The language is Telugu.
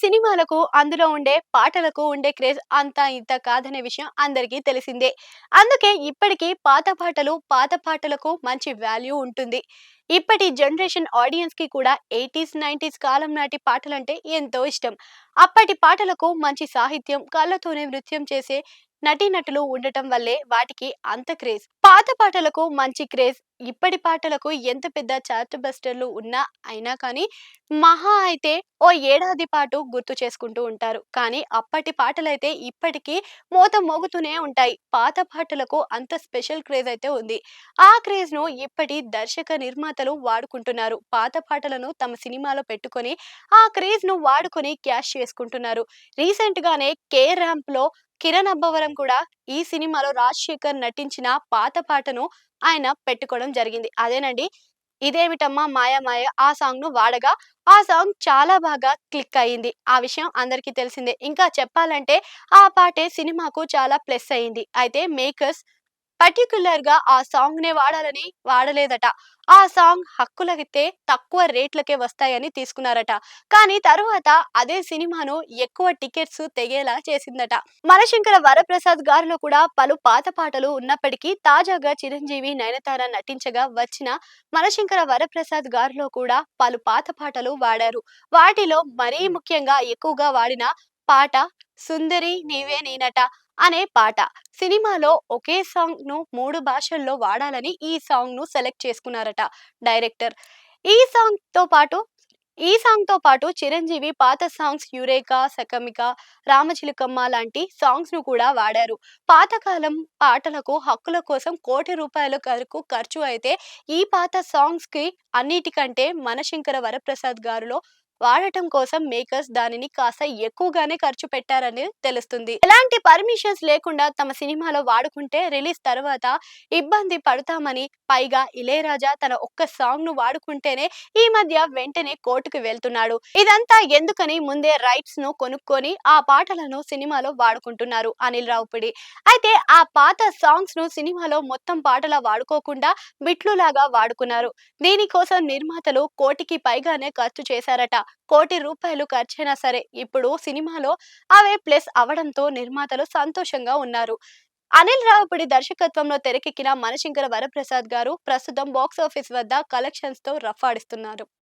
సినిమాలకు అందులో ఉండే పాటలకు ఉండే క్రేజ్ అంత ఇంత కాదనే విషయం అందరికీ తెలిసిందే. అందుకే ఇప్పటికీ పాత పాటలకు మంచి వాల్యూ ఉంటుంది. ఇప్పటి జనరేషన్ ఆడియన్స్‌కి కూడా 80స్, 90స్ కాలం నాటి పాటలంటే ఎంతో ఇష్టం. అప్పటి పాటలకు మంచి సాహిత్యం, కళ్ళతోనే నృత్యం చేసే నటీనటులు ఉండటం వల్లే వాటికి అంత క్రేజ్. పాత పాటలకు మంచి క్రేజ్. ఇప్పటి పాటలకు ఎంత పెద్ద చార్ట్ బస్టర్‌లు ఉన్నా అయినా కానీ మహా అయితే ఓ ఏడాది పాటు గుర్తు చేసుకుంటూ ఉంటారు. కానీ అప్పటి పాటలైతే ఇప్పటికీ మోగుతూనే ఉంటాయి. పాత పాటలకు అంత స్పెషల్ క్రేజ్ అయితే ఉంది. ఆ క్రేజ్‌ను ఇప్పటి దర్శక నిర్మాతలు వాడుకుంటున్నారు. పాత పాటలను తమ సినిమాలో పెట్టుకొని ఆ క్రేజ్‌ను వాడుకొని క్యాష్ చేసుకుంటున్నారు. రీసెంట్‌గానే 'కే ర్యాంప్‌లో' కిరణ్ అబ్బవరం కూడా ఈ సినిమాలో రాజశేఖర్ నటించిన పాత పాటను ఆయన పెట్టుకోవడం జరిగింది. అదేనండి 'ఇదేమిటమ్మా మాయ మాయ' ఆ సాంగ్‌ను వాడగా ఆ సాంగ్ చాలా బాగా క్లిక్ అయింది. ఆ విషయం అందరికీ తెలిసిందే. ఇంకా చెప్పాలంటే ఆ పాటే సినిమాకు చాలా ప్లస్ అయింది. అయితే మేకర్స్ పర్టిక్యులర్‌గా ఆ సాంగ్‌నే వాడాలని వాడలేదట. ఆ సాంగ్ హక్కులైతే తక్కువ రేట్లకే వస్తాయని తీసుకున్నారట. కానీ తరువాత అదే సినిమాను ఎక్కువ టికెట్స్ తెగేలా చేసిందట. మనశంకర వరప్రసాద్ గారిలో కూడా పలు పాత పాటలు ఉన్నప్పటికీ తాజాగా చిరంజీవి, నయనతార నటించగా వచ్చిన మనశంకర వరప్రసాద్ గారిలో కూడా పలు పాత పాటలు వాడారు. వాటిలో మరీ ముఖ్యంగా ఎక్కువగా వాడిన పాట 'సుందరి నీవే నేనట' అనే పాట. సినిమాలో ఒకే సాంగ్‌ను 3 భాషల్లో వాడాలని ఈ సాంగ్‌ను సెలెక్ట్ చేసుకున్నారట డైరెక్టర్. ఈ సాంగ్‌తో పాటు ఈ సాంగ్‌తో పాటు చిరంజీవి పాత సాంగ్స్ 'యురేకా', 'సకమిక', 'రామచిలుకమ్మ' లాంటి సాంగ్స్‌ను కూడా వాడారు. పాతకాలం పాటలకు హక్కుల కోసం ₹1,00,00,000 వరకు ఖర్చు అయితే ఈ పాత సాంగ్స్‌కి అన్నిటికంటే మనశంకర వరప్రసాద్ గారిలో వాడటం కోసం మేకర్స్ దానిని కాస్త ఎక్కువగానే ఖర్చు పెట్టారని తెలుస్తుంది. ఎలాంటి పర్మిషన్స్ లేకుండా తమ సినిమాలో వాడుకుంటే రిలీజ్ తర్వాత ఇబ్బంది పడతామని, పైగా ఇళయరాజా తన ఒక్క సాంగ్‌ను వాడుకుంటేనే ఈ మధ్య వెంటనే కోర్టుకు వెళ్తున్నాడు. ఇదంతా ఎందుకని ముందే రైట్స్‌ను కొనుక్కొని ఆ పాటలను సినిమాలో వాడుకుంటున్నారు అనిల్ రావిపూడి. అయితే ఆ పాత సాంగ్స్‌ను సినిమాలో మొత్తం పాటలా వాడుకోకుండా బిట్లులాగా వాడుకున్నారు. దీనికోసం నిర్మాతలు కోటికి పైగానే ఖర్చు చేశారట. ₹1,00,00,000 ఖర్చయినా సరే ఇప్పుడు సినిమాలో అవే ప్లస్ అవ్వడంతో నిర్మాతలు సంతోషంగా ఉన్నారు. అనిల్ రావిపూడి దర్శకత్వంలో తెరకెక్కిన మనశంకర వరప్రసాద్ గారు ప్రస్తుతం బాక్సాఫీస్ వద్ద కలెక్షన్స్‌తో రఫ్ ఆడిస్తున్నారు.